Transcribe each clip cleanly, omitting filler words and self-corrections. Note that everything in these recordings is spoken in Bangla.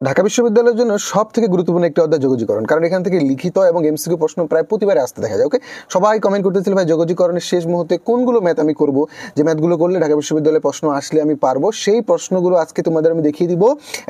ঢাকা বিশ্ববিদ্যালয়ের জন্য সবথেকে গুরুত্বপূর্ণ একটি অধ্যায় যোগাযোগকরণ, কারণ এখান থেকে লিখিত এবং এমসিকিউ প্রশ্ন প্রায় প্রতিবারে আসতে দেখা যায়। ওকে, সবাই কমেন্ট করতেছিল ভাই যোগাযোগকরণের শেষ মুহূর্তে কোনগুলো ম্যাথ আমি করব, যে ম্যাথগুলো করলে ঢাকা বিশ্ববিদ্যালয়ে প্রশ্ন আসলে আমি পারবো, সেই প্রশ্নগুলো আজকে তোমাদের আমি দেখিয়ে দিব।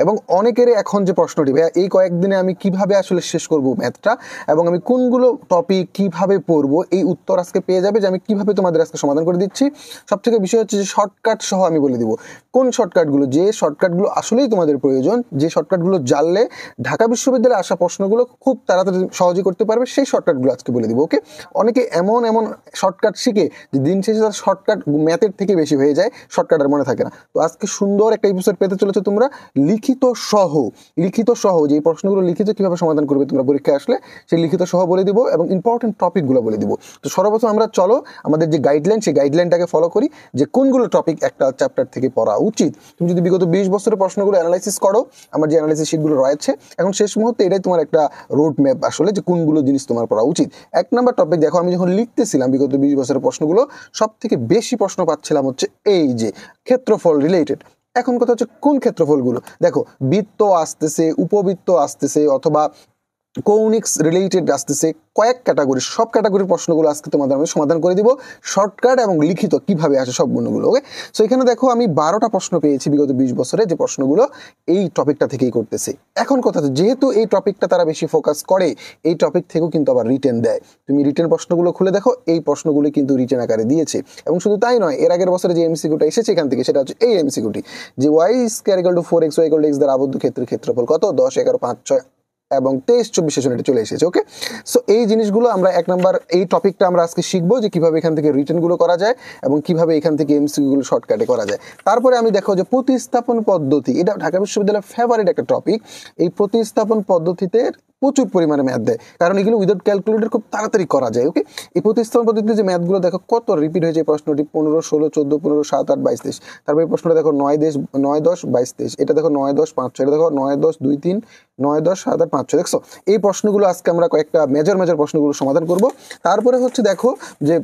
এবং অনেকেরই এখন যে প্রশ্নটি, ভাইয়া এই কয়েকদিনে আমি কিভাবে আসলে শেষ করব ম্যাথটা এবং আমি কোনগুলো টপিক কিভাবে পড়বো, এই উত্তর আজকে পেয়ে যাবে যে আমি কিভাবে তোমাদের আজকে সমাধান করে দিচ্ছি। সবথেকে বিষয় হচ্ছে যে শর্টকাট সহ আমি বলে দিব কোন শর্টকাটগুলো, যে শর্টকাটগুলো আসলেই তোমাদের প্রয়োজন, যে শর্টকাটগুলো জানলে ঢাকা বিশ্ববিদ্যালয়ে আসা প্রশ্নগুলো খুব তাড়াতাড়ি সহজে করতে পারবে, সেই শর্টকাটগুলো আজকে বলে দিব। ওকে, অনেকে এমন এমন শর্টকাট শিখে যে দিন শেষে তার শর্টকাট ম্যাথের থেকে বেশি হয়ে যায়, শর্টকাট আর মনে থাকে না। তো আজকে সুন্দর একটা এপিসোড পেতে চলেছে তোমরা লিখিত সহ যে প্রশ্নগুলো লিখিত কিভাবে সমাধান করবে তোমরা পরীক্ষায় আসলে, সেই লিখিত সহ বলে দিব এবং ইম্পর্টেন্ট টপিকগুলো বলে দিব। তো সর্বপ্রথম আমরা চলো আমাদের যে গাইডলাইন, সেই গাইডলাইনটাকে ফলো করি যে কোনগুলো টপিক একটা চ্যাপ্টার থেকে পড়া উচিত। তুমি যদি বিগত 20 বছরের প্রশ্নগুলো অ্যানালাইসিস করো, আমার যে অ্যানালাইসিস শিটগুলো রয়েছে এখন শেষ মুহূর্তে, এটাই তোমার একটা রোড ম্যাপ আসলে যে কোনগুলো জিনিস তোমার পড়া উচিত। 1 নম্বর টপিক দেখো, আমি যখন লিখতেছিলাম বিগত 20 বছরের প্রশ্নগুলো, সব থেকে বেশি প্রশ্ন পাচ্ছিলাম হচ্ছে এই যে ক্ষেত্রফল রিলেটেড। এখন কথা হচ্ছে কোন ক্ষেত্রফলগুলো, দেখো বৃত্ত আসতেছে, উপবৃত্ত আসতেছে, অথবা কৌণিক্স রিলেটেড আসতেছে, কয়েক ক্যাটাগরি, সব ক্যাটাগরির প্রশ্নগুলো আজকে তোমাদের আমি সমাধান করে দিব শর্টকাট এবং লিখিত কিভাবে আসে সব গুণগুলো। ওকে, সো এখানে দেখো আমি 12টা প্রশ্ন পেয়েছি বিগত 20 বছরে, যে প্রশ্নগুলো এই টপিকটা থেকেই করতেছে। এখন কথা হচ্ছে যেহেতু এই টপিকটা তারা বেশি ফোকাস করে, এই টপিক থেকেও কিন্তু আবার রিটেন দেয়। তুমি রিটেন প্রশ্নগুলো খুলে দেখো, এই প্রশ্নগুলো কিন্তু রিটেন আকারে দিয়েছে। এবং শুধু তাই নয়, এর আগের বছরে যে এমসিকিউটা এসেছে এখান থেকে, সেটা হচ্ছে এই এমসিকিউটি, যে Y square equal to 4x Y equal to x দ্বারা আবদ্ধ ক্ষেত্রের ক্ষেত্রফল কত, 10, 11, 5, 6 এবং 23, 24 সেশনে চলে এসেছে। ওকে, সো এই জিনিসগুলো আমরা 1 নাম্বার এই টপিকটা আমরা আজকে শিখবো যে কিভাবে এখান থেকে রিটেনগুলো করা যায় এবং কিভাবে এখান থেকে এমসিকিউগুলো শর্টকাটে করা যায়। তারপরে আমি দেখো যে প্রতিস্থাপন পদ্ধতি, এটা ঢাকা বিশ্ববিদ্যালয়ের ফেভারিট একটা টপিক। এই প্রতিস্থাপন পদ্ধতিতে প্রচুর পরিমাণে ম্যাথ দেয়, কারণ এগুলো উইদাউট ক্যালকুলেটর খুব তাড়াতাড়ি করা যায়। ওকে, এই প্রতিস্থাপন পদ্ধতিতে যে ম্যাথগুলো দেখো কত রিপিট হয়েছে, এই প্রশ্নটি 15, 16, 14, 15, 7, 8, 22, 23। তারপরে এই প্রশ্নটা দেখো 9, 10, 22, 23। এটা দেখো 9, 10, 5, 6। এটা দেখো 9, 10, 2, 3, 9, 10, 7, 8, 5, 6। দেখছো, এই প্রশ্নগুলো আজকে আমরা কয়েকটা মেজর প্রশ্নগুলো সমাধান করব। তারপরে হচ্ছে দেখো যে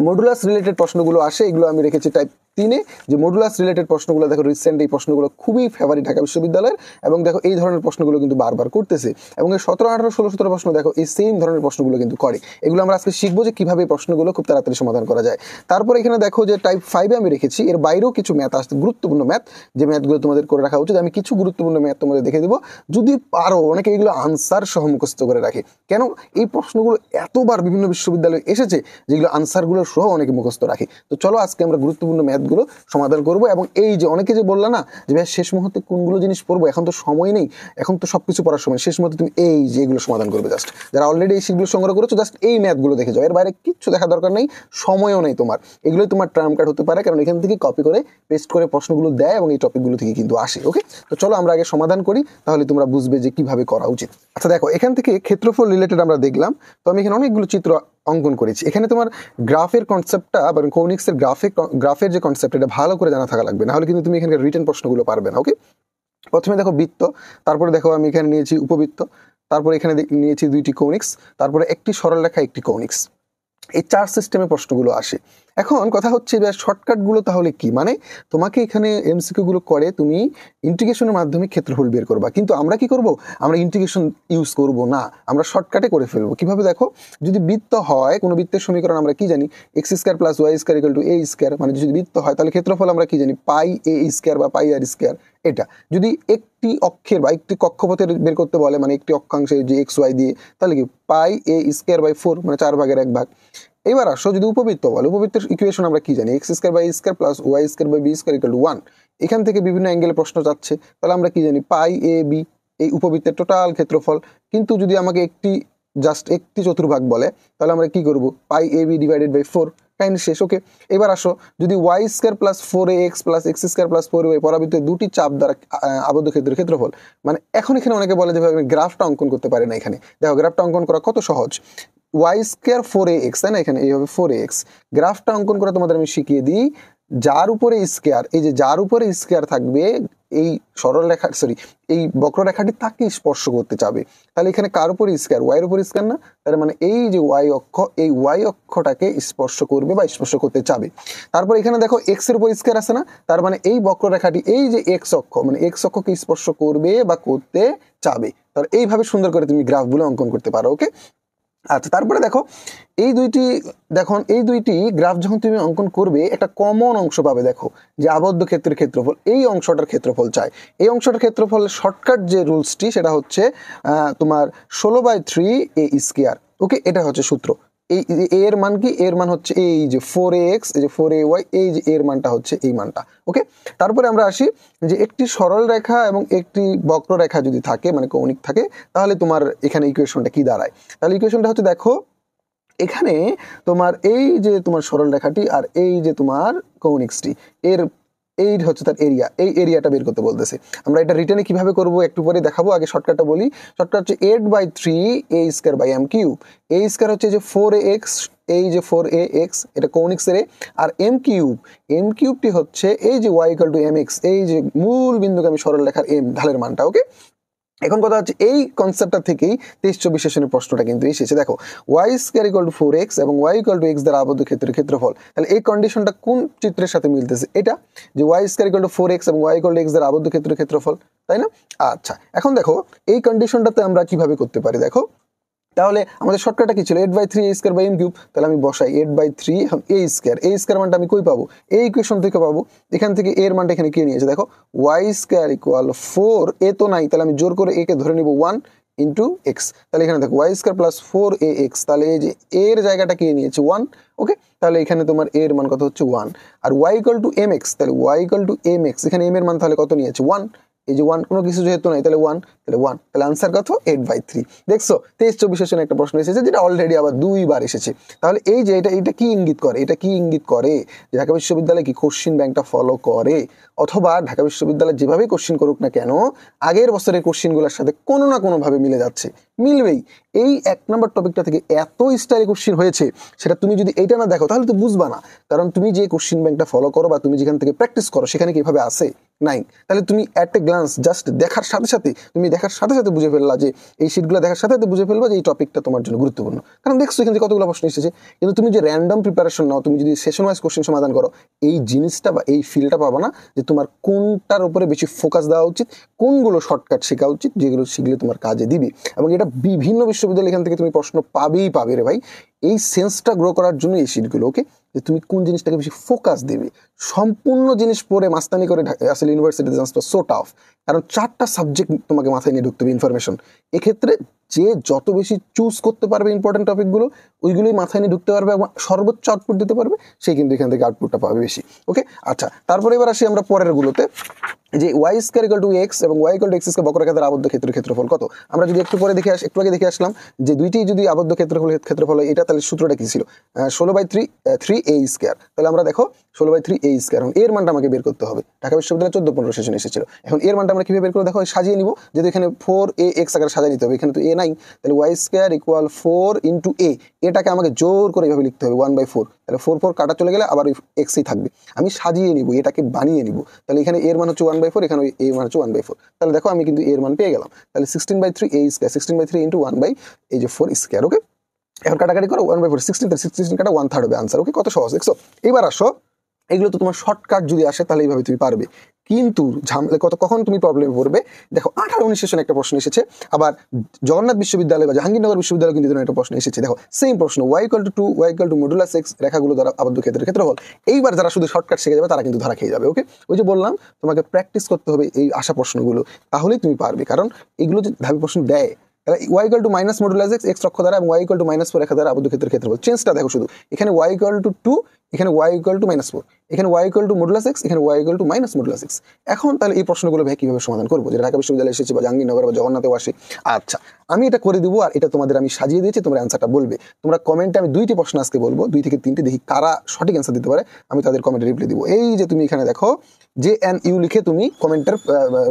মডুলাস রিলেটেড প্রশ্নগুলো আসে, এগুলো আমি রেখেছি টাইপ 3-এ, যে মডুলাস রিলেটেড প্রশ্নগুলো দেখো রিসেন্ট এই প্রশ্নগুলো খুবই ফেভারিট ঢাকা বিশ্ববিদ্যালয়ের, এবং দেখো এই ধরনের প্রশ্নগুলো কিন্তু বারবার করতেছে। এবং এই 17, 18, 16, 17 প্রশ্ন দেখো এই সেম ধরনের প্রশ্নগুলো কিন্তু করে। এগুলো আমরা আজকে শিখবো যে কিভাবে এই প্রশ্নগুলো খুব তাড়াতাড়ি সমাধান করা যায়। তারপর এখানে দেখো যে টাইপ 5-এ আমি রেখেছি, এর বাইরেও কিছু ম্যাথ আসছে, গুরুত্বপূর্ণ ম্যাথ, যে ম্যাথগুলো তোমাদের করে রাখা উচিত। আমি কিছু গুরুত্বপূর্ণ ম্যাথ তোমাদের দেখে দেবো, যদি পারো। অনেকে এগুলো আনসার সহ মুখস্থ করে রাখে, কেন এই প্রশ্নগুলো এতবার বিভিন্ন বিশ্ববিদ্যালয়ে এসেছে যেগুলো আনসারগুলো সহ অনেকে মুখস্থ রাখে। তো চলো আজকে আমরা গুরুত্বপূর্ণ ম্যাথগুলো সমাধান করবো। এবং এই যে অনেকে যে বললা না যে ভাই শেষ মুহূর্তে কোনগুলো জিনিস পড়বো, এখন তো সময় নেই, এখন তো সবকিছু পড়ার সময়, শেষ মুহূর্তে তুমি এই যে এগুলো সমাধান করবে। জাস্ট যারা অলরেডি এই শিটগুলো সংগ্রহ করেছো, জাস্ট এই ম্যাথগুলো দেখে যাও, এর বাইরে কিচ্ছু দেখা দরকার নেই, সময়ও নেই তোমার। এগুলোই তোমার ট্রাম্প কার্ড হতে পারে, কারণ এখান থেকে কপি করে পেস্ট করে প্রশ্নগুলো দেয় এবং এই টপিকগুলো থেকে কিন্তু আসে। ওকে, তো চলো আমরা আগে সমাধান করি, তাহলে তোমরা বুঝবে যে কিভাবে করা উচিত। আচ্ছা দেখো, এখান থেকে ক্ষেত্রফল রিলেটেড আমরা দেখলাম। তো আমি এখানে অনেকগুলো চিত্র অঙ্কন করেছি। এখানে তোমার গ্রাফের কনসেপ্টটা বা কৌণিক্সের গ্রাফের যে কনসেপ্ট, এটা ভালো করে জানা থাকা লাগবে, না হলে কিন্তু তুমি এখানকার রিটেন প্রশ্নগুলো পারবে না। ওকে, প্রথমে দেখো বৃত্ত, তারপরে দেখো আমি এখানে নিয়েছি উপবৃত্ত, তারপরে এখানে নিয়েছি 2টি কৌণিক্স, তারপরে একটি সরলরেখা, একটি কৌণিক্স। এই 4 সিস্টেমে প্রশ্নগুলো আসে। এখন কথা হচ্ছে যে শর্টকাটগুলো তাহলে কি, মানে তোমাকে এখানে এমসিকিউ গুলো করে তুমি ইন্টিগ্রেশনের মাধ্যমে ক্ষেত্রফল বের করবা, কিন্তু আমরা কি করব, আমরা ইন্টিগ্রেশন ইউজ করব না, আমরা শর্টকাটে করে ফেলবো। কিভাবে দেখো, যদি বৃত্ত হয়, কোনো বৃত্তের সমীকরণ আমরা কি জানি, X square plus Y square equal to A square, মানে যদি বৃত্ত হয় তাহলে ক্ষেত্রফল আমরা কি জানি, পাই এ স্কয়ার বা পাই আর স্কয়ার। এটা যদি একটি অক্ষের বা একটি কক্ষপথের বের করতে বলে, মানে একটি অক্ষাংশে যে এক্স ওয়াই দিয়ে, তাহলে কি পাই এ স্কয়ার বাই 4, মানে 4/1 এবার আসো যদি উপবৃত্ত বলে, উপবৃত্তের ইকুয়েশন আমরা কি জানি, X square by square plus Y square by B square equal to 1। এখান থেকে বিভিন্ন অ্যাঙ্গেলে প্রশ্ন যাচ্ছে, তাহলে আমরা কি জানি, পাই এ বি, এই উপবৃত্তের টোটাল ক্ষেত্রফল। কিন্তু যদি আমাকে একটি চতুর্ভাগ বলে, তাহলে আমরা কি করব, pi A B divided by 4, কাহিনী শেষ। ওকে, এবার আসো যদি Y square plus 4ax plus X square plus 4y পরাবৃত্তের দুটি চাপ দ্বারা আবদ্ধ ক্ষেত্রের ক্ষেত্রফল, মানে এখন এখানে অনেকে বলে যে আমি গ্রাফটা অঙ্কন করতে পারি না। এখানে দেখো গ্রাফটা অঙ্কন করা কত সহজ, ওয়াই স্কয়ার 4ax, তাই না, এখানে এইভাবে 4ax গ্রাফটা অঙ্কন করা তোমাদের আমি শিখিয়ে দিই। যার উপরে স্কয়ার, এই যে যার উপরে স্কয়ার থাকবে এই সরল রেখা এই বক্ররেখাটি তাকে স্পর্শ করতে চাবে। তাহলে এখানে কার উপর স্কয়ার, ওয়াইয়ের উপর স্কয়ার না, তার মানে এই যে ওয়াই অক্ষ, এই ওয়াই অক্ষটাকে স্পর্শ করবে বা স্পর্শ করতে চাবে। তারপর এখানে দেখো এক্স এর উপর স্কয়ার আছে না, তার মানে এই বক্ররেখাটি এই যে এক্স অক্ষ মানে এক্স অক্ষকে স্পর্শ করবে বা করতে চাবে। তাহলে এইভাবে সুন্দর করে তুমি গ্রাফগুলো অঙ্কন করতে পারো। ওকে, আচ্ছা তারপরে দেখো এই দুইটি গ্রাফ যখন তুমি অঙ্কন করবে একটা কমন অংশ পাবে। দেখো যে আবদ্ধ ক্ষেত্রের ক্ষেত্রফল, এই অংশটার ক্ষেত্রফল চাই। এই অংশটার ক্ষেত্রফল শর্টকাট যে রুলসটি সেটা হচ্ছে তোমার 16/3 এ স্কয়ার। ওকে, এটা হচ্ছে সূত্র। এই এর মান কি, এর মান হচ্ছে এই যে 4ax, এই যে 4ay, এই যে এর মানটা হচ্ছে এই মানটা। ওকে, তারপরে আমরা আসি যে একটি সরল রেখা এবং একটি বক্ররেখা যদি থাকে মানে কৌণিক থাকে, তাহলে তোমার এখানে ইকুয়েশনটা কি দাঁড়ায়। তাহলে ইকুয়েশনটা হচ্ছে দেখো এখানে তোমার এই যে তোমার সরল রেখাটি আর এই যে তোমার কৌণিকটি, এর এই হচ্ছে তার এরিয়া, এই এরিয়াটা বের করতে বলতেছে। আমরা এটা রিটেনে কিভাবে করব একটু পরে দেখাবো, আগে শর্টকাটটা বলি। শর্টকাট হচ্ছে 8/3 a square by m cube. a square হচ্ছে যে 4ax, এই যে 4ax এটা কৌণিকের এ, আর m কিউবটি হচ্ছে এই যে y = mx, এই যে মূল বিন্দুগামী সরল রেখার m ঢালের মানটা। ওকে, এখন কথা হচ্ছে এই কনসেপ্টটা থেকেই 23-24 সেশনের প্রশ্নটা কিন্তু এসেছে। দেখো y স্কয়ার = 4x এবং y = x দ্বারা আবদ্ধ ক্ষেত্রের ক্ষেত্রফল। তাহলে এই কন্ডিশনটা কোন চিত্রের সাথে মিলতেছে, এটা যে y স্কয়ার = 4x এবং y = x দ্বারা আবদ্ধ ক্ষেত্রের ক্ষেত্রফল, তাই না? আচ্ছা এখন দেখো এই কন্ডিশনটাতে আমরা কিভাবে করতে পারি। দেখো তাহলে আমাদের শর্টকাটটা কি ছিল, 8/3 a square by m cube. তাহলে আমি বসাই 8/3 এখন a স্কয়ার মানটা আমি কই পাবো, এই ইকুয়েশন থেকে পাবো। এখান থেকে এর মানটা এখানে কে নিয়েছে, দেখো y স্কয়ার = 4, এ তো নাই, তাহলে আমি জোর করে a কে ধরে নিব 1 * x। তাহলে এখানে দেখো y স্কয়ার + 4ax, তাহলে এই যে এর জায়গাটা কে নিয়েছে 1। ওকে, তাহলে এখানে তোমার এর মান কত হচ্ছে 1। আর y = mx, তাহলে y = mx, এখানে m এর মান তাহলে কত নিয়েছে 1। এই যে 1 কোনো কিছু যেহেতু নাই তাহলে 1, তাহলে আনসার কত 8/3। দেখছো 23-24 সেশনে একটা প্রশ্ন এসেছে যেটা অলরেডি আবার 2 বার এসেছে। তাহলে এই যে এটা কি ইঙ্গিত করে, এটা কি ইঙ্গিত করে যে ঢাকা বিশ্ববিদ্যালয় কি কোশ্চিন ব্যাংকটা ফলো করে, অথবা ঢাকা বিশ্ববিদ্যালয় যেভাবে কোশ্চিন করুক না কেন আগের বছরের কোশ্চিনগুলোর সাথে কোনো না কোনো ভাবে মিলে যাচ্ছে, মিলবেই। এই 1 নম্বর টপিকটা থেকে এত স্টাইলে কোশ্চিন হয়েছে, সেটা তুমি যদি এইটা না দেখো তাহলে তো বুঝবা না। কারণ তুমি যে কোশ্চিন ব্যাংকটা ফলো করো বা তুমি যেখান থেকে প্র্যাকটিস করো সেখানে কিভাবে আসে নাই, তাহলে তুমি অ্যাট এ গ্লান্স জাস্ট দেখার সাথে সাথে বুঝে ফেললা যে এই শিটগুলো দেখার সাথে সাথে বুঝে ফেলবা যে এই টপিকটা তোমার জন্য গুরুত্বপূর্ণ। কারণ দেখছো এখান থেকে কতগুলো প্রশ্ন এসেছে। কিন্তু তুমি যে র্যান্ডম প্রিপারেশন নাও, তুমি যদি সেশন ওয়াইজ কোশ্চেন সমাধান করো, এই জিনিসটা বা এই ফিলটা পাবা না যে তোমার কোনটার উপরে বেশি ফোকাস দেওয়া উচিত, কোনগুলো শর্টকাট শেখা উচিত, যেগুলো শিখলে তোমার কাজে দিবে। এবং এটা বিভিন্ন বিশ্ববিদ্যালয় এখান থেকে তুমি প্রশ্ন পাবে রে ভাই। এই সেন্সটা গ্রো করার জন্য এই শিটগুলো। ওকে, যে তুমি কোন জিনিসটাকে বেশি ফোকাস দেবে। সম্পূর্ণ জিনিস পড়ে মাস্তানি করে আসলে ইউনিভার্সিটি চান্সটা সো টাফ, কারণ 4টা সাবজেক্ট তোমাকে মাথায় নিয়ে ঢুকতে হবে ইনফরমেশন। এক্ষেত্রে যে যত বেশি চুজ করতে পারবে ইম্পর্টেন্ট টপিকগুলো, ওইগুলোই মাথায় নিয়ে ঢুকতে পারবে এবং সর্বোচ্চ আউটপুট দিতে পারবে, সে কিন্তু এখান থেকে আউটপুটটা পাবে বেশি। ওকে, আচ্ছা তারপরে এবার আসি আমরা পরের গুলোতে, যে y স্কয়ার = x এবং y = x স্কয়ার বক্ররেখা দ্বারা আবদ্ধ ক্ষেত্রের ক্ষেত্রফল কত। আমরা যদি একটু পরে একটু আগে দেখে আসলাম যে দুইটি যদি আবদ্ধ ক্ষেত্রফল হয়, এটা তাহলে সূত্রটা কি ছিল, 16/3 a স্কয়ার। তাহলে আমরা দেখো 16/3 a স্কয়ার, এখন এর মানটা আমাকে বের করতে হবে। ঢাকা বিশ্ববিদ্যালয় 14-15 সেশন এসেছিল। এখন এর মানটা আমরা কিভাবে বের করব, দেখো সাজিয়ে নিব, যেহেতু এখানে 4ax আকারে সাজিয়ে নিতে হবে, এখানে তো a নাই, তাহলে y স্কয়ার = 4 * a, এটাকে আমাকে জোর করে এভাবে লিখতে হবে 1/4। তাহলে 4 কাটা চলে গেলে আবার ওই এক্সই থাকবে, আমি সাজিয়ে নিব, এটাকে বানিয়ে নিব। তাহলে এখানে এর মান হচ্ছে 1/4, এখানে এর মান হচ্ছে 1/4। তাহলে দেখো আমি কিন্তু এর মান পেয়ে গেলাম। তাহলে 16/3 a স্কয়ার, 16/3 * 1/4 স্কয়ার। ওকে, এখন কাটাকাটি করো 1/4, 16 কাটা 1/3 হবে আনসার। ওকে, কত সহজ দেখছো। এবার আসো, এগুলো তো তোমার শর্টকাট যদি আসে তাহলে এইভাবে তুমি পারবে, কিন্তু কখন তুমি প্রবলেমে পড়বে, দেখো 18-19 সেশনে একটা প্রশ্ন এসেছে, আবার জগন্নাথ বিশ্ববিদ্যালয় বা জাহাঙ্গীরনগর বিশ্ববিদ্যালয় কিন্তু একটা প্রশ্ন এসেছে। দেখো সেম প্রশ্ন, y = 2, y = মডুলাস x রেখাগুলো দ্বারা আবদ্ধ ক্ষেত্রের ক্ষেত্রফল। এইবার যারা শুধু শর্টকাট শিখে যাবে তারা কিন্তু ধরা খেয়ে যাবে। ওকে, ওই যে বললাম তোমাকে প্র্যাকটিস করতে হবে এই আশা প্রশ্নগুলো, তাহলেই তুমি পারবে। কারণ এগুলো যে ধাপে প্রশ্ন দেয়, তাহলে y = মডুলাস x x অক্ষ দ্বারা এবং y = -4 রেখা দ্বারা আবদ্ধ ক্ষেত্রের ক্ষেত্রফল। চেঞ্জটা দেখো শুধু, এখানে y = 2, এখানে y = -4, এখানে y = মডুলাস x, এখানে y = মডুলাস x। এখন তাহলে এই প্রশ্নগুলো ভাই কিভাবে সমাধান করবো, যেটা ঢাকা বিশ্ববিদ্যালয়ে এসেছে বা জাহাঙ্গীরনগর বা জগন্নাথেও আসে। আচ্ছা আমি এটা করে দিব, আর এটা তোমাদের আমি সাজিয়ে দিয়েছি, তোমরা অ্যান্সারটা বলবে। তোমরা কমেন্টে আমি 2টি প্রশ্ন আজকে বলবো, 2 থেকে 3টে, দেখি কারা সঠিক অ্যান্সার দিতে পারে, আমি তাদের কমেন্টে রিপ্লাই দিব। এই যে তুমি এখানে দেখো JNU লিখে তুমি কমেন্টের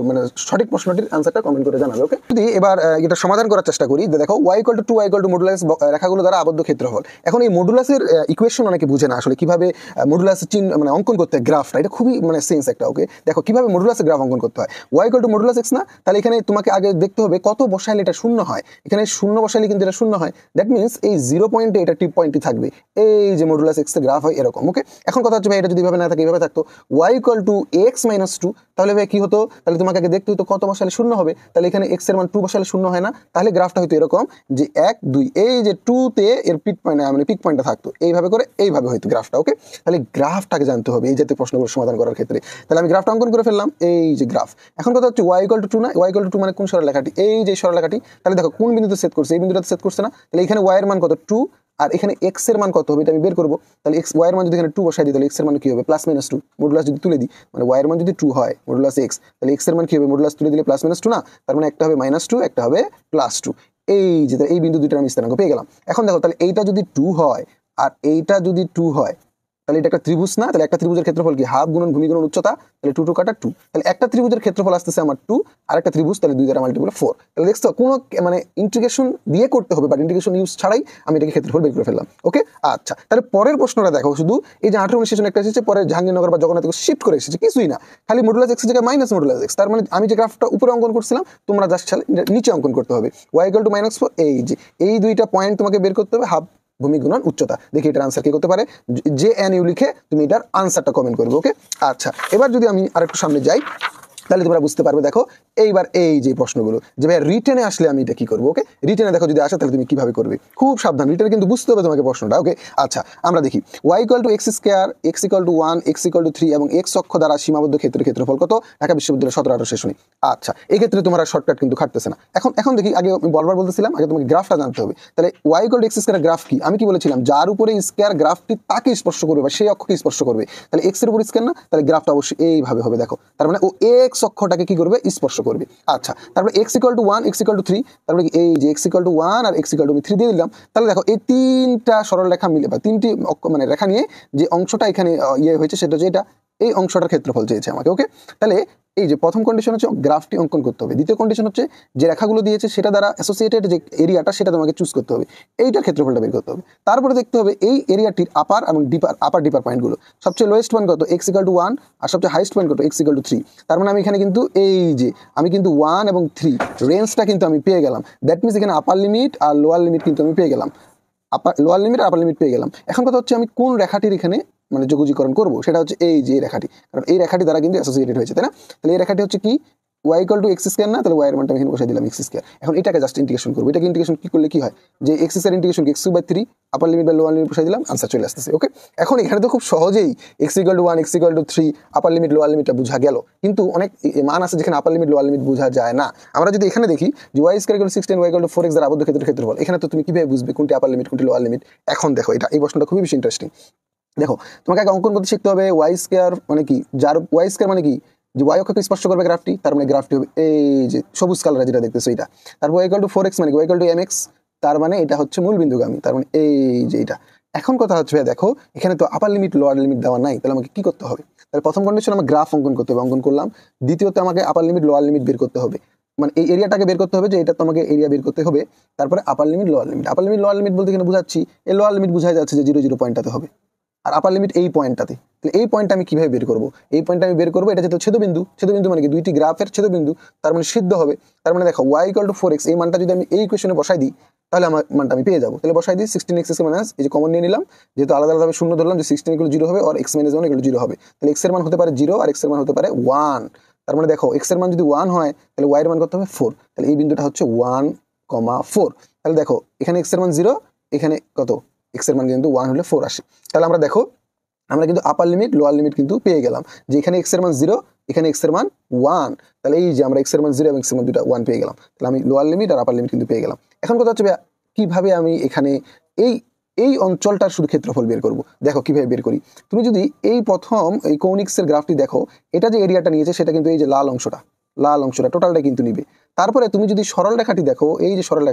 মানে সঠিক প্রশ্নটির অ্যান্সারটা কমেন্ট করে জানাবে। ওকে, যদি এবার এটা সমাধান করার চেষ্টা করি, দেখো y = 2, y = মডুলাস রেখাগুলো দ্বারা আবদ্ধ ক্ষেত্রফল। এখন এই মডুলাসের ইকুয়েশন অনেকে বুঝে না আসলে কিভাবে মডুলাস চিহ্ন, মানে অঙ্কন করতে হয় গ্রাফটা, এটা খুবই মানে সেন্স একটা। ওকে, দেখো কিভাবে মডুলাসের গ্রাফ অঙ্কন করতে হয়। Y equal to modulus X না, তাহলে এখানে তোমাকে আগে দেখতে হবে কত বসাইলে এটা শূন্য হয়। এখানে শূন্য বসাইলে কিন্তু এটা শূন্য হয়, দ্যাট মিনস এই 0 পয়েন্টে এটা টিপ পয়েন্টই থাকবে, এই যে মডুলাস এক্স এর গ্রাফ হয় এরকম। ওকে, এখন কথা হচ্ছে ভাই এটা যদি এভাবে না থাকে, এইভাবে থাকতো Y equal to X minus 2, তাহলে ভাই কি হতো, তাহলে তোমাকে আগে দেখতে হতো কত বসালে শূন্য হবে, তাহলে এখানে এক্স এর মান 2 বসালে শূন্য হয় না, তাহলে গ্রাফটা হতো এরকম যে 1 2, এই যে 2 তে এর পিক পয়েন্ট মানে পিক পয়েন্টটা থাকতো এইভাবে করে, এইভাবে হয়তো গ্রাফটা। ওকে, তাহলে গ্রাফটাকে জানতে হবে এই জাতীয় প্রশ্নগুলো সমাধান করার ক্ষেত্রে। তাহলে আমি গ্রাফটা অঙ্কন করে ফেললাম, এই যে গ্রাফ। এখন কথা হচ্ছে ওয়াই ইকুয়াল টু 2 না, ওয়াই ইকুয়াল টু 2 মানে কোন সরলরেখাটি, এই যে সরলরেখাটি, তাহলে দেখো কোন বিন্দুতে সেট করছে, এই বিন্দুটাতে সেট করছে না, তাহলে এখানে ওয়াই এর মান কত 2, আর এখানে এক্স এর মান কত হবে এটা আমি বের করবো। তাহলে এক্স ওয়াই এর মান যদি এখানে 2 বসাই দিই, তাহলে এক্স এর মান কি হবে প্লাস মাইনাস 2, মডুলাস যদি তুলে দিই, মানে ওয়াই এর মান যদি 2 হয় মডুলাস এক্স, তাহলে এক্স এর মান কি হবে মডুলাস তুলে দিলে প্লাস মাইনাস 2 না, তার মানে একটা হবে -2, একটা হবে +2। এই যে এই বিন্দু দুইটার আমি স্থানাঙ্ক পেয়ে গেলাম। এখন দেখো তাহলে এইটা যদি 2 হয় আর এইটা যদি 2 হয়, তাহলে এটা একটা ত্রিভুজ না, তাহলে একটা ত্রিভুজের ক্ষেত্রফল কি হাফ গুণন ভূমি গুণন উচ্চতা, তাহলে 2 2 কাটা 2, তাহলে একটা ত্রিভুজের ক্ষেত্রফল আসতেছে আমার 2, আর একটা ত্রিভুজ তাহলে 2 দ্বারা মাল্টিপ্লাই 4। তাহলে দেখছো কোনো মানে ইন্টিগ্রেশন দিয়ে করতে হবে, বাট ইন্টিগ্রেশন ইউজ ছাড়াই আমি এটাকে ক্ষেত্রফল বের করে ফেললাম। ওকে, আচ্ছা তাহলে পরের প্রশ্নটা দেখো, শুধু এই যে 18 সেশন একটা এসেছে, পরে জাহাঙ্গীরনগর বা জগন্নাথ শিফট করে এসেছে, কিছুই না, খালি মডুলাস এক্স এর জায়গায় মাইনাস মডুলাস এক্স, তার মানে আমি যে গ্রাফটা উপরে অঙ্কন করছিলাম তোমরা জাস্ট নিচে অঙ্কন করতে হবে, ওয়াই ইকুয়াল টু -4, এই যে এই দুইটা পয়েন্ট তোমাকে বের করতে হবে, হাফ ভূমি গুণন উচ্চতা। দেখি এটার আনসার কি করতে পারে, যে এন ইউ লিখে তুমি এটার আনসারটা কমেন্ট করবে। ওকে, আচ্ছা এবার যদি আমি আরেকটু সামনে যাই, তাহলে তোমরা বুঝতে পারবে। দেখো এইবার এই যে প্রশ্নগুলো যে ভাই রিটেনে আসলে আমি এটা কি করবো। ওকে, রিটেনে দেখো যদি আসে তাহলে তুমি কিভাবে করবে, খুব সাবধান, রিটেনে কিন্তু বুঝতে হবে তোমাকে প্রশ্নটা। ওকে, আচ্ছা আমরা দেখি Y equal to X square, X equal to 1, x equal to 3 এবং এক্স অক্ষ দ্বারা সীমাবদ্ধ ক্ষেত্রের ক্ষেত্রফল কত, ঢাকা বিশ্ববিদ্যালয় 17-18 সেশনে। আচ্ছা এই ক্ষেত্রে তোমরা শর্টকাট কিন্তু খাটতেছে না। এখন দেখি, আগে আমি বলবার বলতেছিলাম, আগে তোমাকে গ্রাফটা জানতে হবে। তাহলে Y equal to X square graph কি, আমি কি বলেছিলাম, যার উপরে স্কোয়ার গ্রাফটি তাকে স্পর্শ করবে বা সেই অক্ষকে স্পর্শ করবে, তাহলে এক্স এর উপর স্কোয়ার না, তাহলে গ্রাফটা অবশ্যই এইভাবে হবে। দেখো তার মানে ও এক্স অক্ষটাকে কি করবে, স্পর্শ করবে। আচ্ছা তারপরে X equal to 1, x equal to 3, তারপরে এই যে এক্স ইকুয়াল টু 1 আর এক্স ইকুয়াল টু 3 দিয়ে দিলাম। তাহলে দেখো এই তিনটা সরল রেখা মিলে বা তিনটি মানে রেখা নিয়ে যে অংশটা এখানে ইয়ে হয়েছে সেটা হচ্ছে এটা, এই অংশটার ক্ষেত্রফল চেয়েছে আমাকে। ওকে, তাহলে এই যে প্রথম কন্ডিশন হচ্ছে গ্রাফটি অঙ্কন করতে হবে, দ্বিতীয় কন্ডিশন হচ্ছে যে রেখাগুলো দিয়েছে সেটা দ্বারা অ্যাসোসিয়েটেড যে এরিয়াটা সেটা তোমাকে চুজ করতে হবে, এইটার ক্ষেত্রফলটা বের করতে হবে। তারপরে দেখতে হবে এই এরিয়াটির আপার এবং ডিপার পয়েন্টগুলো, সবচেয়ে লোয়েস্ট পয়েন্ট কত এক্স ইকুয়াল টু 1 আর সবচেয়ে হাইস্ট পয়েন্ট কত এক্স ইকুয়াল টু 3। তার মানে আমি এখানে কিন্তু এই যে আমি কিন্তু 1 এবং 3 রেঞ্জটা কিন্তু আমি পেয়ে গেলাম, দ্যাট মিনস এখানে আপার লিমিট আর লোয়ার লিমিট কিন্তু আমি পেয়ে গেলাম, লোয়ার লিমিট আর আপার লিমিট পেয়ে গেলাম। এখন কথা হচ্ছে আমি কোন রেখাটির এখানে মানে যোগজীকরণ করবো, সেটা হচ্ছে এই যে রেখাটি, কারণ এই রেখাটি দ্বারা কিন্তু অ্যাসোসিয়েটেড হয়েছে, তাই না। তাহলে এই রেখাটি হচ্ছে কি Y equal to X square না, তাহলে ওয়াই এর মানটা এখানে বসাই দিলাম এক্স স্কোয়ার। এখন এটাকে জাস্ট ইন্টিগ্রেশন করবো, এটাকে ইন্টিগ্রেশন কি করলে কি হয়, যে X square integration X cube by 3 upper limit বা লোয়ার লিমিট বসাই দিলাম, আনসার চলে আসতেছে। ওকে, এখন এখানে তো খুব সহজেই x equal to 1, x equal to 3 upper limit lower লিমিটটা বোঝা গেল, কিন্তু অনেক মান আছে যেখানে আপার লিমিট লোয়ার লিমিট বোঝা যায় না। আমরা যদি এখানে দেখি যে Y square equal to 16, Y equal to 4x দ্বারা আবদ্ধ ক্ষেত্রের ক্ষেত্রফল, এখানে তো তুমি কিভাবে বুঝবে কোনটি আপার লিমিট কোনটি লোয়ার লিমিট। এখন দেখো এটা এই প্রশ্নটা খুবই বেশি ইন্টারেস্টিং। দেখো তোমাকে আগে অঙ্কন করতে শিখতে হবে, ওয়াই স্কোয়ার মানে কি, যার ওয়াই স্কোয়ার মানে কি, যে ওয়াই অক্ষকে স্পর্শ করবে গ্রাফটি, তার মানে গ্রাফটি হবে এই যে সবুজ কালার যেটা দেখতেছো এটা। তারপর ওয়াই ইকুয়াল টু 4x মানে ওয়াই ইকুয়াল টু mx, তার মানে এটা হচ্ছে মূল বিন্দুগামী, তার মানে এই যে এটা। এখন কথা হচ্ছে দেখো এখানে তো আপার লিমিট লোয়ার লিমিট দেওয়া নাই, তাহলে আমাকে কি করতে হবে, তাহলে প্রথম কন্ডিশন আমার গ্রাফ অঙ্কন করতে হবে, অঙ্কন করলাম। দ্বিতীয়ত আমাকে আপার লিমিট লোয়ার লিমিট বের করতে হবে, মানে এই এরিয়াটাকে বের করতে হবে, যে এটা তোমাকে এরিয়া বের করতে হবে। তারপরে আপার লিমিট লোয়ার লিমিট, আপার লিমিট লোয়ার লিমিট বলতে এখানে বুঝাচ্ছি এই লোয়ার লিমিট বুঝাই যাচ্ছে যে 0 0 পয়েন্টটাতে হবে, আর আপার লিমিট এই পয়েন্টটাতে। তাহলে এই পয়েন্টটা আমি কিভাবে বের করবো, এই পয়েন্টটা আমি বের করবো, এটা যেহেতু ছেদবিন্দু, ছেদবিন্দু মানে কি দুইটি গ্রাফের ছেদবিন্দু, তার মানে সিদ্ধ হবে। তার মানে দেখো ওয়াই ইকুয়াল টু 4x, এই মানটা যদি আমি এই ইকুয়েশনে বসাই দিই তাহলে আমার মানটা আমি পেয়ে যাবো। তাহলে বসাই দিই 16x মাইনাস এই যে কমন নিয়ে নিলাম, যেহেতু আলাদা আলাদাভাবে শূন্য ধরলাম, যে 16 ইকুয়াল 0 হবে আর x মাইনাস 1 ইকুয়াল 0 হবে। তাহলে x এর মান হতে পারে 0 আর x এর মান হতে পারে 1। তার মানে দেখো x এর মান যদি 1 হয় তাহলে y এর মান কত হবে 4, তাহলে এই বিন্দুটা হচ্ছে 1,4। তাহলে দেখো এখানে x এর মান 0, এখানে কত x এর মান কিন্তু 1 হলে 4 আসে। তাহলে আমরা দেখো আমরা কিন্তু আপার লিমিট লোয়ার লিমিট কিন্তু পেয়ে গেলাম, যে এখানে x এর মান 0, এখানে x এর মান 1। তাহলে এই যে আমরা x এর মান 0 এবং x এর মান দুটো 1 পেয়ে গেলাম, তাহলে আমি লোয়ার লিমিট আর আপার লিমিট কিন্তু পেয়ে গেলাম। এখন কথা হচ্ছে কিভাবে আমি এখানে এই অঞ্চলটার শুধু ক্ষেত্রফল বের করব। দেখো কিভাবে বের করি, তুমি যদি এই প্রথম এই কৌণিক্সের গ্রাফটি দেখো, এটা যে এরিয়াটা নিয়েছে সেটা কিন্তু এই যে লাল অংশটা টোটালটা কিন্তু নিবে। তারপরে তুমি যদি সরল রেখাটি দেখো, এই যে সরল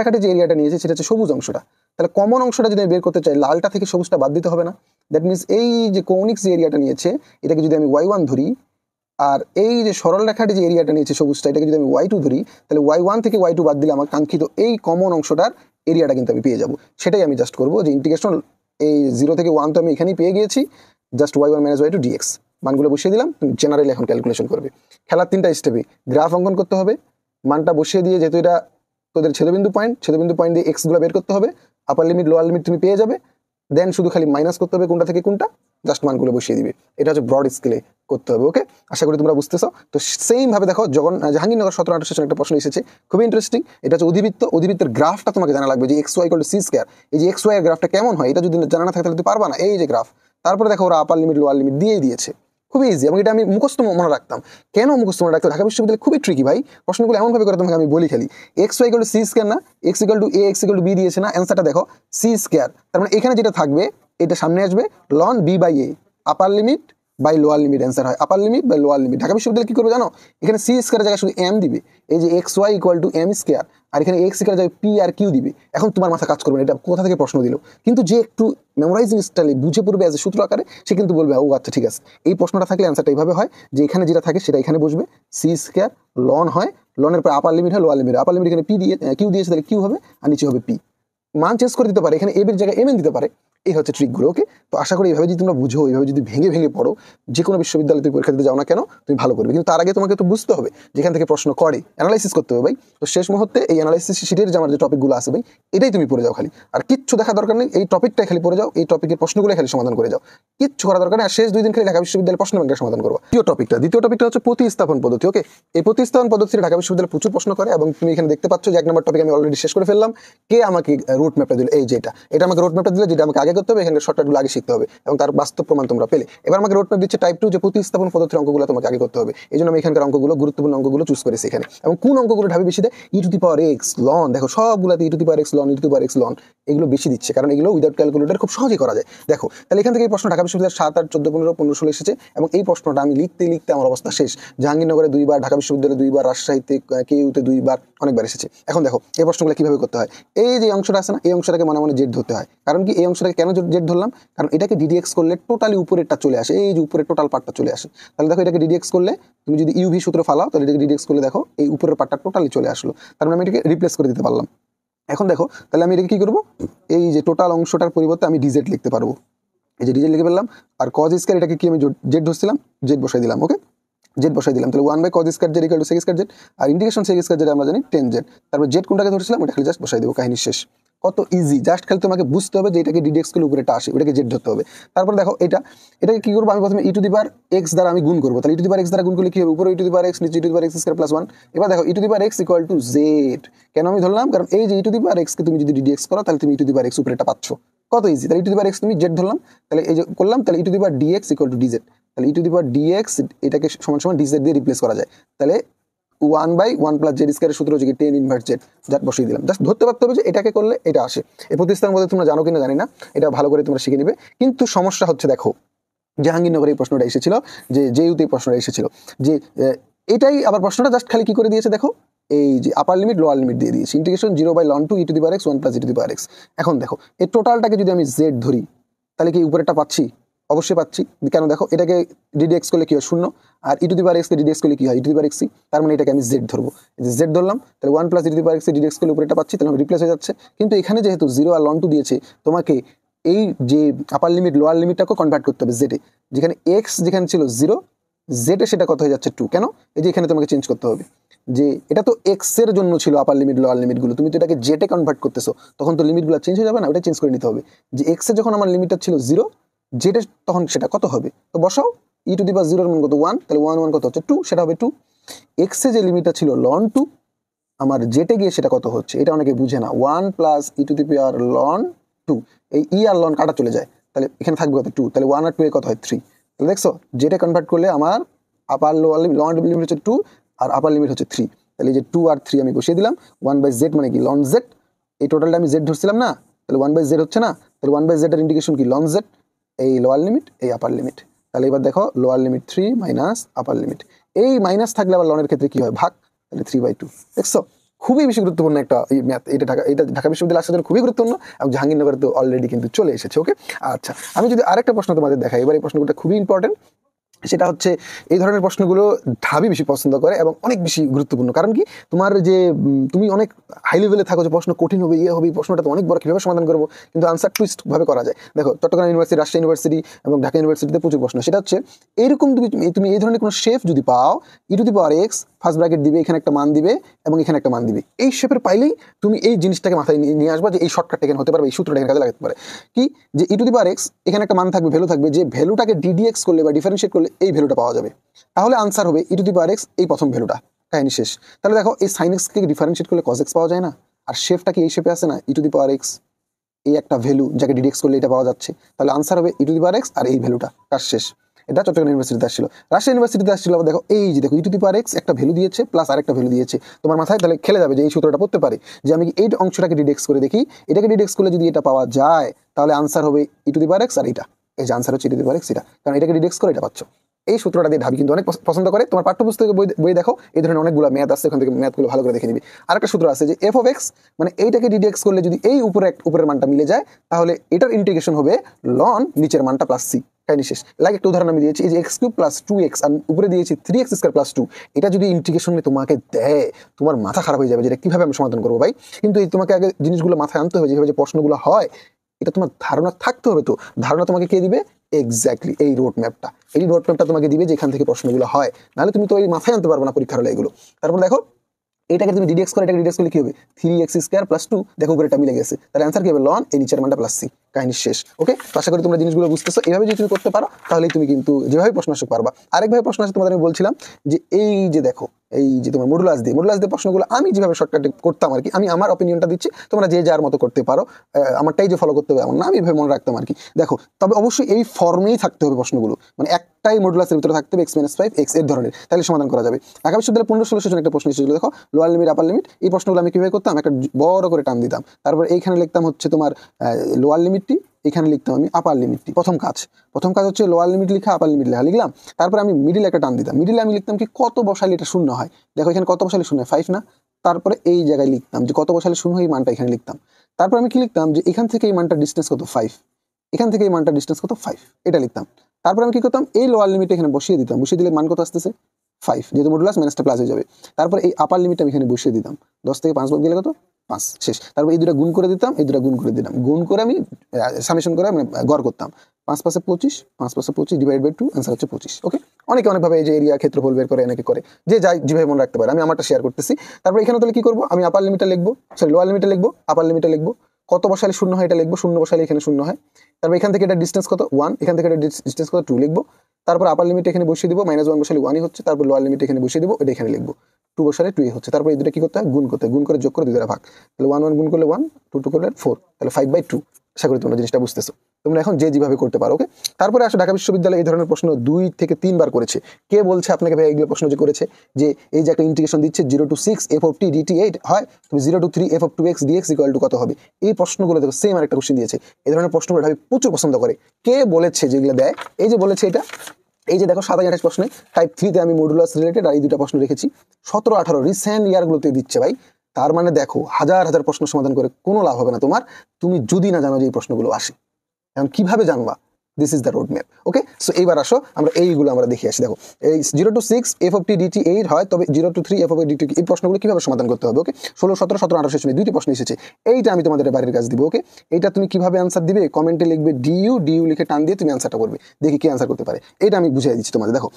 রেখাটি যে এরিয়াটা নিয়েছে সেটা হচ্ছে সবুজ অংশটা। তাহলে কমন অংশটা যদি আমি বের করতে চাই, লালটা থেকে সবুজটা বাদ দিতে হবে না। দ্যাট মিনস এই যে কৌণিক যে এরিয়াটা নিয়েছে এটাকে যদি আমি y1 ধরি, আর এই যে সরল রেখাটি যে এরিয়াটা নিয়েছে সবুজটা, এটাকে যদি আমি y2 ধরি, তাহলে y1 থেকে y2 বাদ দিলে আমার কাঙ্ক্ষিত এই কমন অংশটার এরিয়াটা কিন্তু আমি পেয়ে যাব। সেটাই আমি জাস্ট করবো, যে ইন্টিগ্রেশন এই 0 থেকে 1 তো আমি এখানেই পেয়ে গিয়েছি, just y1 minus y2 dx, মানগুলো বসিয়ে দিলাম, তুমি জেনারেলি এখন ক্যালকুলেশন করবে। খেলার 3টা স্টেপে গ্রাফ অঙ্কন করতে হবে, মানটা বসিয়ে দিয়ে, যেহেতু এটা তোদের ছেদবিন্দু পয়েন্ট দিয়ে এক্স গুলো বের করতে হবে, আপার লিমিট লোয়ার লিমিট তুমি পেয়ে যাবে, দেন শুধু খালি মাইনাস করতে হবে কোনটা থেকে কোনটা, জাস্ট মানগুলো বসিয়ে দিবে। এটা হচ্ছে ব্রড স্কেলে করতে হবে। ওকে, আশা করি তোমরা বুঝতেছো। তো সেম ভাবে দেখো, জাহাঙ্গীরনগর 17-18 সেশন একটা প্রশ্ন এসেছে, খুবই ইন্টারেস্টিং। এটা হচ্ছে অধিবৃত্তের গ্রাফটা তোমাকে জানা লাগবে, যে x Y equal to C square, এই যে এক্স ওয়াই এর গ্রাফটা কেমন হয়, এটা যদি জানা না থাকে তাহলে তুই পারবা না। এই যে গ্রাফ, তারপরে দেখো ওরা আপার লিমিট লোয়ার লিমিট দিয়েই দিয়েছে, খুবই ইজি, এবং এটা আমি মুখস্থ মনে রাখতাম। কেন মুখস্থ মনে রাখতাম? ঢাকা বিশ্ববিদ্যালয় খুবই ট্রিকি ভাই, প্রশ্নগুলো এমনভাবে করে তোমাকে আমি বলি খালি, x Y equal to C square না, x equal to a, x equal to b দিয়েছে না, অ্যান্সারটা দেখো সি স্কয়ার, তার মানে এখানে যেটা থাকবে এটা সামনে আসবে ln b by a, upper limit by lower limit answer হয় upper limit by lower limit. Dhaka বিশ্ববিদ্যালয় কি করবে জানো? এখানে সি স্কয়ারের জায়গায় শুধু এম দিবে, এই যে x Y equal to m square, আর এখানে এক্স স্কয়ারের জায়গায় পি আর কিউ দিবে। এখন তোমার মাথা কাজ করবে না এটা কোথা থেকে প্রশ্ন দিল, কিন্তু যে একটু মেমোরাইজিং স্টাইলে বুঝে পড়বে অ্যাজ এ সূত্র আকারে, সে কিন্তু বলবে ও আচ্ছা ঠিক আছে, এই প্রশ্নটা থাকলে অ্যান্সারটা এইভাবে হয় যে এখানে যেটা থাকে সেটা এখানে বসবে, সি স্কয়ার লন হয়, লনের পর আপার লিমিট হয় লোয়ার লিমিট, আপার লিমিট এখানে পি দিয়ে কিউ দিয়েছে, তাহলে কিউ হবে, আর নিচে হবে পি। মান চেঞ্জ করে দিতে পারে, এখানে এর জায়গায় এম এন দিতে পারে। এই হচ্ছে ট্রিকগুলো। ওকে, তো আশা করি এইভাবে যদি তোমরা বুঝো, এইভাবে যদি ভেঙে ভেঙে পড়ো, যে কোনো বিশ্ববিদ্যালয়ে তুমি পরীক্ষা দিতে যাও না কেন, তুমি ভালো করবে। কিন্তু তার আগে তোমাকে তো বুঝতে হবে যেখান থেকে প্রশ্ন করে, অ্যানালাইসিস করতে হবে ভাই। তো শেষ মুহূর্তে এই অ্যানালাইসিস শিটের যে আমার যে টপিকগুলো আছে ভাই, এটাই তুমি পড়ে যাও খালি, আর কিচ্ছু দেখা দরকার নেই, এই টপিকটাই খালি পড়ে যাও, এই টপিকের প্রশ্নগুলো খালি সমাধান করে যাও, কিচ্ছু করা দরকার নেই। আর শেষ 2 দিন খালি ঢাকা বিশ্ববিদ্যালয়ের প্রশ্ন ব্যাংকের সমাধান করবো। দ্বিতীয় টপিকটা হচ্ছে প্রতিস্থাপন পদ্ধতি। ওকে, এই প্রতিস্থাপন পদ্ধতিতে ঢাকা বিশ্ববিদ্যালয় প্রচুর প্রশ্ন করে, এবং তুমি এখানে দেখতে পাচ্ছ যে 1 নম্বর টপিক আমি অলরেডি শেষ করে ফেললাম। কে আমাকে রুট ম্যাপটা দিল, এই যে এটা আমাকে রুট ম্যাপটা দিল, যেটা আমাকে আগে করতে হবে, এখানে শর্টকাটগুলো আগে শিখতে হবে, এবং তার বাস্তব প্রমাণ তোমরা পেলে। এবার আমাকে রোড ম্যাপ দিচ্ছে টাইপ 2, যে প্রতিস্থাপন পদ্ধতির অঙ্কগুলো তোমাকে আগে করতে হবে। এই জন্য আমি এখানকার অঙ্কগুলো, গুরুত্বপূর্ণ অঙ্কগুলো চুজ করেছি এখানে। এবং কোন অঙ্কগুলো ঢাবি বেশি দেয়? E to the power x ln, দেখো সবগুলোতে e to the power x ln, e to the power x ln, এগুলো বেশি দিচ্ছে, কারণ এগুলো উইদাউট ক্যালকুলেটর খুব সহজেই করা যায়। দেখো তাহলে এখান থেকে এই প্রশ্ন ঢাকা বিশ্ববিদ্যালয়ের 7, 8, 14, 15, 15, 16 এসেছে, এবং এই প্রশ্নটা আমি লিখতে আমার অবস্থা শেষ। জাহাঙ্গীরনগরে 2 বার, ঢাকা বিশ্ববিদ্যালয়ে 2 বার, রাজশাহীতে কেইউতে 2 বার, অনেকবার এসেছে। এখন দেখো এই প্রশ্নগুলো কিভাবে করতে হয়। এই যে অংশটা আছে না, এই অংশটাকে মনে মনে জেড ধরতে হয়। কারণ কি এই অংশটাকে কেন জেড ধরলাম? কারণ এটাকে ডিডিএক্স করলে টোটালি উপরেরটা চলে আসে, এই যে উপরের টোটাল পার্টটা চলে আসে। তাহলে দেখো এটাকে ডিডিএক্স করলে, তুমি যদি ইউভি সূত্র ফালাও, তাহলে এটাকে ডিডিএক্স করলে দেখো এই উপরের পার্টটা টোটালি চলে আসলো। তার মানে আমি এটাকে রিপ্লেস করে দিতে পারলাম। এখন দেখো তাহলে আমি এটাকে কি করবো, এই যে টোটাল অংশটার পরিবর্তে আমি ডিজেড লিখতে পারবো, এই যে ডিজেড লিখে ফেললাম। আর কজ স্কয়ার, এটাকে কি আমি জেড ধরছিলাম, জেড বসাই দিলাম। ওকে, জেড বসাই দিলাম, তাহলে 1 by cos square Z equal to sec square Z, আর ইন্টিগ্রেশন সেক স্কয়ার জেড আমরা জানি 10 জেড। তারপর জেড কোনটাকে ধরছিলাম ওটা খালি জাস্ট বসাই দেবো, কাহিনী শেষ। কত ইজি, জাস্ট খালি তোমাকে বুঝতে হবে যে এটাকে ডিডিএক্স করলে উপরেটা আসে, ওটাকে জেড ধরতে হবে। তারপর দেখো এটাকে কি করবো, আমি প্রথমে ই টু দি পাওয়ার এক্স দ্বারা আমি গুণ করবো, তাহলে e to the power x দ্বারা গুণ করলে কি হবে, উপরে ই টু দি পাওয়ার এক্স, নিচে e to the power x square plus 1। এবার দেখো e to the power x equal to z, কেন আমি ধরলাম? কারণ এই যে ই টু দি পাওয়ার এক্স কে তুমি যদি ডিডিএক্স করো, তাহলে তুমি ই টু দি পাওয়ার এক্স উপরেটা পাচ্ছ, কত ইজি। তাহলে e to the power x তুমি জেড ধরলাম, তাহলে এই যে করলাম, তাহলে e to the power dx equal to dz, তাহলে e to the power dx এটাকে সমান সমান ডিজেড দিয়ে রিপ্লেস করা যায়। তাহলে 1 বাই 1 প্লাস জেড স্কয়ারের সূত্র হচ্ছে 10 ইনভার্স জেড, জাস্ট বসিয়ে দিলাম। জাস্ট ধরতে পারতে হবে যে এটাকে করলে এটা আসে। এই প্রতিস্থাপন পদ্ধতি তোমরা জানো কিনা জানি না, এটা ভালো করে তোমরা শিখে নিবে। কিন্তু সমস্যা হচ্ছে, দেখো জাহাঙ্গীরনগরে এই প্রশ্নটা এসেছিল, যে জেইউতে এই প্রশ্নটা এসেছিল, যে এটাই আবার প্রশ্নটা জাস্ট খালি কি করে দিয়েছে দেখো, এই যে আপার লিমিট লোয়ার লিমিট দিয়ে দিয়েছে, integration 0 by ln two E to the power X 1 plus E to the power X. এখন দেখো এই টোটালটাকে যদি আমি জেড ধরি, তাহলে কি উপরেরটা পাচ্ছি? অবশ্যই পাচ্ছি। কেন? দেখো এটাকে ডিডিএক্স করলে কি হয় 0, আর e to the power x কে ডিডিএক্স করলে কি হয় ই টু দি পাওয়ার এক্স। তার মানে এটাকে আমি জেড ধরবো, জেড ধরলাম, তাহলে 1 plus E to the power x কে ডিডিএক্স করলে উপরেটা পাচ্ছি, তাহলে রিপ্লেস হয়ে যাচ্ছে। কিন্তু এখানে যেহেতু 0 আর লন টু দিয়েছে, তোমাকে এই যে আপার লিমিট লোয়ার লিমিটটাকে কনভার্ট করতে হবে জেডে, যেখানে এক্স যেখানে ছিল 0, জেডে সেটা কত হয়ে যাচ্ছে 2। কেন? এই যে এখানে তোমাকে চেঞ্জ করতে হবে, যে এটা তো এক্স এর জন্য ছিল আপার লিমিট লোয়ার লিমিটগুলো, তুমি তো এটাকে জেডে কনভার্ট করতেছো, তখন তো লিমিটগুলো চেঞ্জ হয়ে যাবে না, ওটা চেঞ্জ করে নিতে হবে। যে এক্স এর যখন আমার লিমিটটা ছিল 0, জেডে তখন সেটা কত হবে, তো বসাও ই টু দি পাওয়ার 0 এর মান কত 1, তাহলে 1 1 কত হচ্ছে 2, সেটা হবে 2। এক্স এ যে লিমিটটা ছিল লন 2, আমার জেটে গিয়ে সেটা কত হচ্ছে, এটা অনেকে বুঝে না, 1 plus E to the power loan 2, এই ই আর লন কাটা চলে যায়, তাহলে এখানে থাকবে কত 2, তাহলে 1 আর 2 এ কত হয় 3। তাহলে দেখছো জেটে কনভার্ট করলে আমার আপার লোয়ার লিমিট হচ্ছে 2 আর আপার লিমিট হচ্ছে 3, তাহলে এই যে 2 আর 3 আমি বসিয়ে দিলাম। 1 বাই জেড মানে কি লন জেড, এই টোটালটা আমি জেড ধরছিলাম না, তাহলে 1 বাই জেড হচ্ছে না, তাহলে 1 বাই জেড এর ইন্টিগ্রেশন কি লন জেড, এই লোয়ার লিমিট এই আপার লিমিট। তাহলে এবার দেখো লোয়ার লিমিট 3 মাইনাস আপার লিমিট, এই মাইনাস থাকলে আবার লনের ক্ষেত্রে কি হয় ভাগ, তাহলে 3/2। দেখছো খুবই বেশি গুরুত্বপূর্ণ একটা এই ম্যাথ, এটা ঢাকা বিশ্ববিদ্যালয় আসার জন্য খুবই গুরুত্বপূর্ণ, এবং জাহাঙ্গীরনগরে তো অলরেডি কিন্তু চলে এসেছে। ওকে, আচ্ছা আমি যদি আরেকটা প্রশ্ন তোমাদের দেখাই, এবার এই প্রশ্নটা খুবই ইম্পর্টেন্ট। সেটা হচ্ছে এই ধরনের প্রশ্নগুলো ঢাবি বেশি পছন্দ করে এবং অনেক বেশি গুরুত্বপূর্ণ। কারণ কি, তোমার যে তুমি অনেক হাই লেভেলে থাকো যে প্রশ্ন কঠিন হবে, ইয়ে হবে, এই প্রশ্নটা তো অনেক বড়, কীভাবে সমাধান করবো, কিন্তু আনসার টুইস্ট ভাবে করা যায়। দেখো চট্টগ্রাম ইউনিভার্সিটি, রাজশাহী ইউনিভার্সিটি এবং ঢাকা ইউনিভার্সিটিতে প্রচুর প্রশ্ন। সেটা হচ্ছে এইরকম, তুমি এই ধরনের কোনো শেপ যদি পাও, e⁻x ফার্স্ট ব্র্যাকেট দিবে, এখানে একটা মান দিবে এবং এখানে একটা মান দিবে, এই শেপের পাইলেই তুমি এই জিনিসটাকে মাথায় নিয়ে আসবা যে এই শর্টকাটটা এখানে হতে পারবে, এই সূত্রটা এখানে কাজে লাগাতে পারে। কি, যে e⁻x এখানে একটা মান থাকবে, ভ্যালু থাকবে, যে ভ্যালুটাকে ddx করলে বা ডিফারেন্সিয়েট করলে এই ভ্যালুটা পাওয়া যাবে। তাহলে আনসার হবে e⁻x এই প্রথম ভ্যালুটা, কাহিনী শেষ। তাহলে দেখো এই sin x কে ডিফারেন্সিয়েট করলে cos x পাওয়া যায় না, আর শেপটা কি এই শেপে আছে না, e⁻x এই একটা ভ্যালু যাকে ddx করলে এটা পাওয়া যাচ্ছে। তাহলে আনসার হবে e⁻x আর এই ভ্যালুটা, কাজ শেষ। এটা চট্টগ্রাম ইউনিভার্সিটিতে আসছিল। রাজশাহী ইউনিভার্সিটিতে আসছিল, দেখো এই যে দেখো e⁻x একটা ভ্যালু দিয়েছে প্লাস আরেকটা ভ্যালু দিয়েছে, তোমার মাথায় তাহলে খেলে যাবে যে এই সূত্রটা পড়তে পারে যে আমি এই অংশটাকে ডিডেক্স করে দেখি, এটাকে ডিডেক্স করলে যদি এটা পাওয়া যায় তাহলে আনসার হবে e⁻x আর এটা, এই যে আনসার হচ্ছে e⁻x এটা, কারণ এটাকে ডিডেক্স করে এটা পাচ্ছ। এই সূত্রটা দিয়ে ঢাবি কিন্তু অনেক পছন্দ করে। তোমার পাঠ্যপুস্তকে বই দেখো, এই ধরনের অনেকগুলো ম্যাথ আছে, ওখান থেকে ম্যাথগুলো ভালো করে দেখে নিবি। আরেকটা সূত্র আছে যে f(x) মানে এইটাকে ডিডেক্স করলে যদি এই উপরের মানটা মিলে যায় তাহলে এটার ইন্টিগ্রেশন হবে ln নিচের মানটা প্লাস c, কাহিনী শেষ। লাইক একটা উদাহরণ আমি দিয়েছি, এই যে x³ + 2x আর উপরে দিয়েছি 3x² + 2, এটা যদি ইন্টিগ্রেশনে তোমাকে দেয় তোমার মাথা খারাপ হয়ে যাবে যে এটা কিভাবে আমি সমাধান করবো ভাই। কিন্তু এই তোমাকে আগে জিনিসগুলো মাথায় আনতে হবে, যেভাবে যে প্রশ্নগুলো হয় এটা তোমার ধারণা থাকতে হবে। তো ধারণা তোমাকে কে দিবে? এক্স্যাক্টলি এই রোড ম্যাপটা, এই রোড ম্যাপটা তোমাকে দিবে যেখান থেকে প্রশ্নগুলো হয়, নাহলে তুমি তো এই মাথায় আনতে পারবে না পরীক্ষার হলে এগুলো। তারপর দেখো এটাকে তুমি ডিডেক্স করে, এটাকে ডিডেক্স করলে কি হবে 3x² + 2, দেখো করে এটা মিলে গেছে, তাহলে অ্যান্সার কি হবে ln এই নিচের মানটা প্লাস c, কাহিনী শেষ। ওকে, তো আশা করি তোমরা জিনিসগুলো বুঝতেছো। এইভাবে যদি তুমি করতে পারো তাহলেই তুমি কিন্তু যেভাবে প্রশ্ন আসতে পারবা। আরেকভাবে প্রশ্ন আসতে তোমাদের আমি বলছিলাম যে এই যে দেখো এই যে তোমার মডুলাস দিয়ে প্রশ্নগুলো আমি যেভাবে শর্টকাটে করতাম আর কি, আমি আমার অপিনিয়নটা দিচ্ছি, তোমরা যে যার মতো করতে পারো, আমারটাই যে ফলো করতে হবে এমন না, আমি এভাবে মনে রাখতাম আর কি। দেখো তবে অবশ্যই এই ফর্মেই থাকতে হবে প্রশ্নগুলো, মানে একটাই মডুলাসের ভিতরে থাকতে হবে x - 5x এর ধরনের, তাহলে সমাধান করা যাবে। ঢাকা বিশ্ববিদ্যালয়ে 15-16 সেশন একটা প্রশ্ন এসেছিল, দেখো লোয়ার লিমিট আপার লিমিট, এই প্রশ্নগুলো আমি কিভাবে করতাম, একটা বড় করে টান দিতাম, তারপর এইখানে লিখতাম হচ্ছে তোমার লোয়ার লিমিটটি, এখানে লিখতাম আমি আপার লিমিটটি। প্রথম কাজ হচ্ছে লোয়ার লিমিট লিখা, আপার লিমিট লেখা, লিখলাম। তারপরে আমি মিডিলে একটা টান দিতাম, মিডিলে আমি লিখতাম কি কত বসালে এটা শূন্য হয়, দেখো এখানে কত বসালে শূন্য হয় 5 না, তারপরে এই জায়গায় লিখতাম যে কত বসালে শূন্য হয়, এই মানটা এখানে লিখতাম। তারপর আমি কি লিখতাম যে এখান থেকে এই মানটা ডিস্টেন্স কত 5, এখান থেকে এই মানটা ডিস্টেন্স কত 5, এটা লিখতাম। তারপর আমি কি করতাম, এই লোয়ার লিমিট এখানে বসিয়ে দিতাম, বসিয়ে দিলে মান কত আসতেছে 5, যেহেতু মডুলাস মাইনাসটা প্লাস হয়ে যাবে। তারপর এই আপার লিমিটটা আমি এখানে বসিয়ে দিতাম, 10 থেকে 5 বাদ দিলে কত 5, শেষ। তারপর এই দুটা গুণ করে দিতাম, এই দুটা গুণ করে দিলাম, গুণ করে আমি সামেশন করে মানে গড় করতাম, 5 × 5 = 25, 5 × 5 = 25 ডিভাইড বাই 2, অ্যান্সার হচ্ছে 25। ওকে, অনেকে অনেকভাবে এই যে এরিয়া ক্ষেত্রফল বের করে অনেকে করে, যে যাই যেভাবে মনে রাখতে পারে, আমি আমারটা শেয়ার করতেছি। তারপর এখানে তাহলে কি করবো, আমি আপার লিমিটটা লিখবো, সরি লোয়ার লিমিটটা লিখবো, আপার লিমিটটা লিখবো, কত বসালে শূন্য হয় এটা লিখবো, শূন্য বসালে এখানে শূন্য হয়। তারপর এখান থেকে এটা ডিস্টেন্স কত 1, এখান থেকে এটা ডিস্টেন্স কত 2 লিখবো। তারপর আপার লিমিট এখানে বসিয়ে দিব, -1 বসালে 1ই হচ্ছে। তারপর লোয়ার লিমিট এখানে বসিয়ে দিব, এটা এখানে লিখবো, 2 বসালে 2 হচ্ছে। তারপর এই দুটো কি করতে হয়, গুণ করতে হয়, গুণ করে যোগ করে 2 দ্বারা ভাগ, তাহলে 1 1 গুণ করলে 1, 2 2 করলে 4, তাহলে 5/2। আশা করি তোমরা জিনিসটা বুঝতেছো। তোমরা এখন যে যেভাবে করতে পারো। ওকে, তারপরে আসো ঢাকা বিশ্ববিদ্যালয়ে এই ধরনের প্রশ্ন 2 থেকে 3 বার করেছে। কে বলছে আপনাকে ভাই এইগুলো প্রশ্ন যে করেছে, যে এই যে একটা ইন্টিগ্রেশন দিচ্ছে 0 to 6 f of t dt 8 হয়, তুমি 0 to 3 f of 2x dx = কত হবে। এই প্রশ্নগুলো দেখো সেম আরেকটা কোশ্চেন দিয়েছে, এই ধরনের প্রশ্নগুলো ঢাবি প্রচুর পছন্দ করে। কে বলেছে যেগুলো দেয়, এই যে বলেছে এটা, এই যে দেখো 27-28 প্রশ্নে টাইপ 3 তে আমি মডুলাস রিলেটেড আর এই দুটো প্রশ্ন রেখেছি, 17-18 রিসেন্ট ইয়ারগুলোতে দিচ্ছে ভাই। তার মানে দেখো হাজার হাজার প্রশ্ন সমাধান করে কোনো লাভ হবে না তোমার, তুমি যদি না জানো যে এই প্রশ্নগুলো আসে। এখন কিভাবে জানবা, this is the road map. Okay, so এইবার আসো আমরা এইগুলো আমরা দেখে আসি। দেখো এই 0 to 6 f of t dt 8 হয়, তবে 0 to 3 f of dt, এই প্রশ্নগুলো কিভাবে সমাধান করতে হবে। ওকে, 16 17 17 18 সেশনে দুইটি প্রশ্ন এসেছে, এইটা আমি তোমাদের বাড়ির কাজ দিব। ওকে, এইটা তুমি কিভাবে অ্যান্সার দিবে, কমেন্টে লিখবে ডিউ লিখে টান দিয়ে তুমি অ্যান্সারটা করবে, দেখি কি অ্যান্সার করতে পারে। এটা আমি বুঝিয়ে দিচ্ছি তোমাদের। দেখো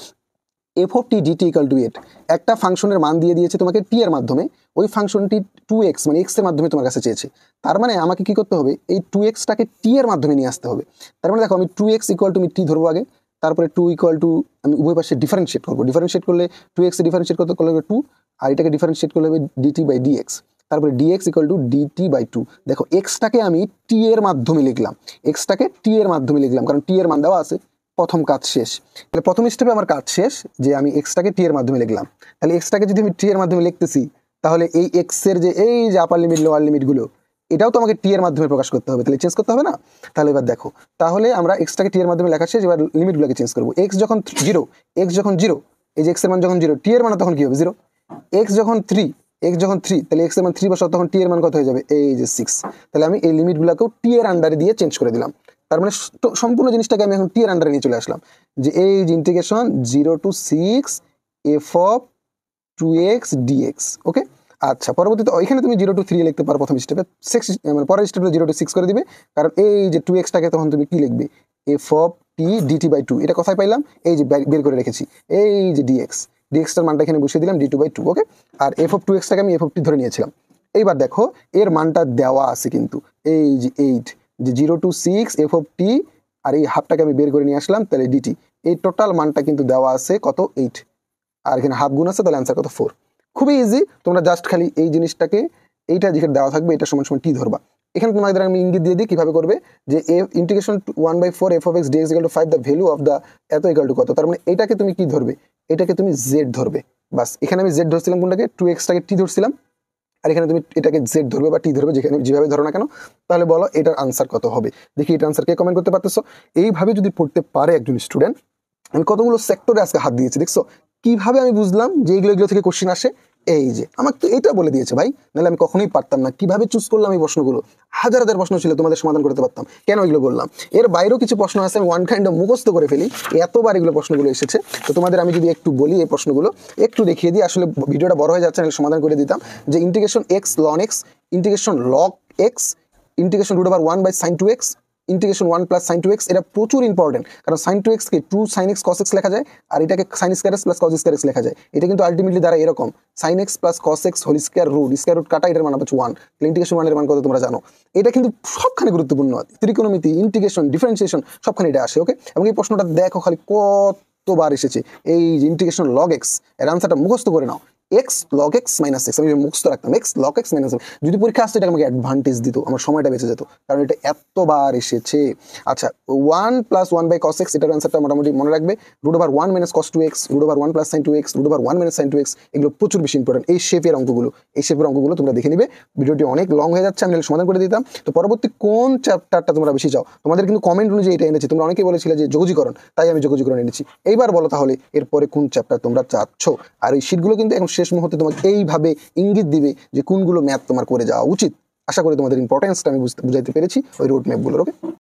f of t dt = 8, একটা ফাংশনের মান দিয়ে দিয়েছে তোমাকে t এর মাধ্যমে, ওই ফাংশনটি 2x মানে x এর মাধ্যমে তোমার কাছে চেয়েছে। তার মানে আমাকে কি করতে হবে, এই 2x টাকে t এর মাধ্যমে নিয়ে আসতে হবে। তার মানে দেখো আমি 2x = আমি t ধরবো আগে, তারপরে 2 = আমি উভয় পাশে ডিফারেন্সিয়েট করবো, ডিফারেন্সিয়েট করলে 2x এ ডিফারেন্সিয়েট করতে করলে 2, আর এটাকে ডিফারেন্সিয়েট করলে হবে dt/dx, তারপরে dx = dt/2। দেখো x টাকে আমি t এর মাধ্যমে লিখলাম, x টাকে t এর মাধ্যমে লিখলাম, কারণ t এর মান দেওয়া আছে। প্রথম কাজ শেষ, তাহলে প্রথম স্টেপে আমার কাজ শেষ যে আমি এক্সটাকে টি এর মাধ্যমে লিখলাম। তাহলে এক্সটাকে যদি আমি টি এর মাধ্যমে লিখতেছি, তাহলে এই এক্স এর যে এই যে আপার লিমিট লোয়ার লিমিটগুলো, এটাও তো আমাকে টি এর মাধ্যমে প্রকাশ করতে হবে, তাহলে চেঞ্জ করতে হবে না। তাহলে এবার দেখো, তাহলে আমরা এক্সটাকে টি এর মাধ্যমে লেখা শেষ, এবার লিমিটগুলোকে চেঞ্জ করবো। এক্স যখন 0, এই যে এক্স এর মান যখন 0, টি এর মান তখন কি হবে 0। এক্স যখন 3, তাহলে এক্স এর মান 3 বসাও, তখন টি এর মান কত হয়ে যাবে, এই যে 6। তাহলে আমি এই লিমিটগুলোকেও টি এর আন্ডারে দিয়ে চেঞ্জ করে দিলাম। তার মানে সম্পূর্ণ জিনিসটাকে আমি এখন টি এর আন্ডারে নিয়ে চলে আসলাম, যে এই যে integration 0 to 6 f of 2x dx। ওকে, আচ্ছা পরবর্তীতে এখানে তুমি 0 to 3 লিখতে পারো প্রথম স্টেপে, মানে পরের স্টেপে 0 to 6 করে দিবে, কারণ এই যে 2x টাকে তখন তুমি কি লিখবে, f of t dt/2। এটা কোথায় পাইলাম, এই যে বের করে রেখেছি, এই যে dx, dx টার মানটা এখানে বসিয়ে দিলাম d2/2। Okay, R f of 2x টাকে আমি f of t ধরে নিয়েছিলাম। এইবার দেখো এর মানটা দেওয়া আছে কিন্তু, এই যে 8, যে 0 to 6 f of t, আর এই হাফটাকে আমি বের করে নিয়ে আসলাম, তাহলে dt, এই টোটাল মানটা কিন্তু দেওয়া আছে কত, 8, আর এখানে হাফ গুণ আছে, তাহলে অ্যান্সার কত, 4। খুবই ইজি, তোমরা জাস্ট খালি এই জিনিসটাকে, এইটা যেখানে দেওয়া থাকবে এটা সমান সমান টি ধরবা। এখানে তোমাদের আমি ইঙ্গিত দিয়ে দিই কিভাবে করবে, যে integration 1/4 f of x dx = 5, the value of the এত ইকুয়াল টু কত, তার মানে এটাকে তুমি কি ধরবে, এটাকে তুমি জেড ধরবে। বাস, এখানে আমি জেড ধরছিলাম কোনটাকে, 2x টাকে টি ধরছিলাম, আর এখানে তুমি এটাকে জেড ধরবে বা টি ধরবে, যেখানে যেভাবে ধরো না কেন। তাহলে বলো এটার আনসার কত হবে, দেখি এটার আনসার কে কমেন্ট করতে পারতেছো। এইভাবে যদি পড়তে পারে একজন স্টুডেন্ট, আমি কতগুলো সেক্টরে আজকে হাত দিয়েছি, দেখছো কিভাবে আমি বুঝলাম যে এগুলো থেকে কোশ্চেন আসে। এই যে আমাকে তো এটা বলে দিয়েছে ভাই, নাহলে আমি কখনোই পারতাম না। কিভাবে চুজ করলাম এই প্রশ্নগুলো, হাজার হাজার প্রশ্ন ছিল, তোমাদের সমাধান করতে পারতাম, কেন এগুলো বললাম। এর বাইরেও কিছু প্রশ্ন আছে, আমি ওয়ান কাইন্ড অফ মুখস্থ করে ফেলি, এতবার এগুলো প্রশ্নগুলো এসেছে। তো তোমাদের আমি যদি একটু বলি এই প্রশ্নগুলো একটু দেখিয়ে দিই, আসলে ভিডিওটা বড় হয়ে যাচ্ছে, নাহলে সমাধান করে দিতাম। যে integration X ln X, integration log X, integration √1/sin 2x, integration 1 + sin 2x, এটা প্রচুর ইম্পর্টেন্ট, কারণ sin 2x কে 2 sin x cos x লেখা যায়, আর এটাকে sin square x + cos square x লেখা যায়। এটা কিন্তু আলটিমেটলি দ্বারা এরকম, sin x + cos x whole square root কাটা, এটার মান হচ্ছে 1। ইন্টিগ্রেশন 1 এর মান কত তোমরা জানো। এটা কিন্তু সবখানে গুরুত্বপূর্ণ, ত্রিকোণমিতি, ইন্টিগ্রেশন, ডিফারেন্সিয়েশন সবখানে এটা আসে। ওকে, এবং এই প্রশ্নটা দেখো খালি কতবার এসেছে, এই যে ইন্টিগ্রেশন log x, এর আনসারটা মুখস্থ করে নাও, x log x - x, আমি মুখস্থ রাখতাম x log x - x। যদি পরীক্ষা আসতো এটা আমাকে অ্যাডভান্টেজ দিত, আমার সময়টা বেঁচে যেত, কারণ এটা এতবার এসেছে। আচ্ছা, 1 + 1/cos x, এটার অ্যান্সারটা মোটামুটি মনে রাখবে, √1 - cos 2x, √1 + sin 2x, √1 - sin 2x, এগুলো প্রচুর বেশি ইম্পর্টেন্ট। এই শেপের অঙ্কগুলো তোমরা দেখে নিবে। ভিডিওটি অনেক লং হয়ে যাচ্ছে, আমি সমাধান করে দিতাম। তো পরবর্তী কোন চ্যাপ্টারটা তোমরা বেশি চাও, তোমাদের কিন্তু কমেন্ট অনুযায়ী এটা এনেছি, তোমরা অনেকেই বলেছিলে যে যোগজীকরণ, তাই আমি যোগজীকরণ এনেছি। এইবার বলো তাহলে এরপরে কোন চ্যাপ্টার তোমরা চাচ্ছ। আর এই শীটগুলো কিন্তু এখন শেষ মুহূর্তে তোমাকে এইভাবে ইঙ্গিত দিবে যে কোনগুলো ম্যাথ তোমার করে যাওয়া উচিত। আশা করি তোমাদের ইম্পর্টেন্সটা আমি বুঝাইতে পেরেছি ওই রোড ম্যাপগুলোর। ওকে।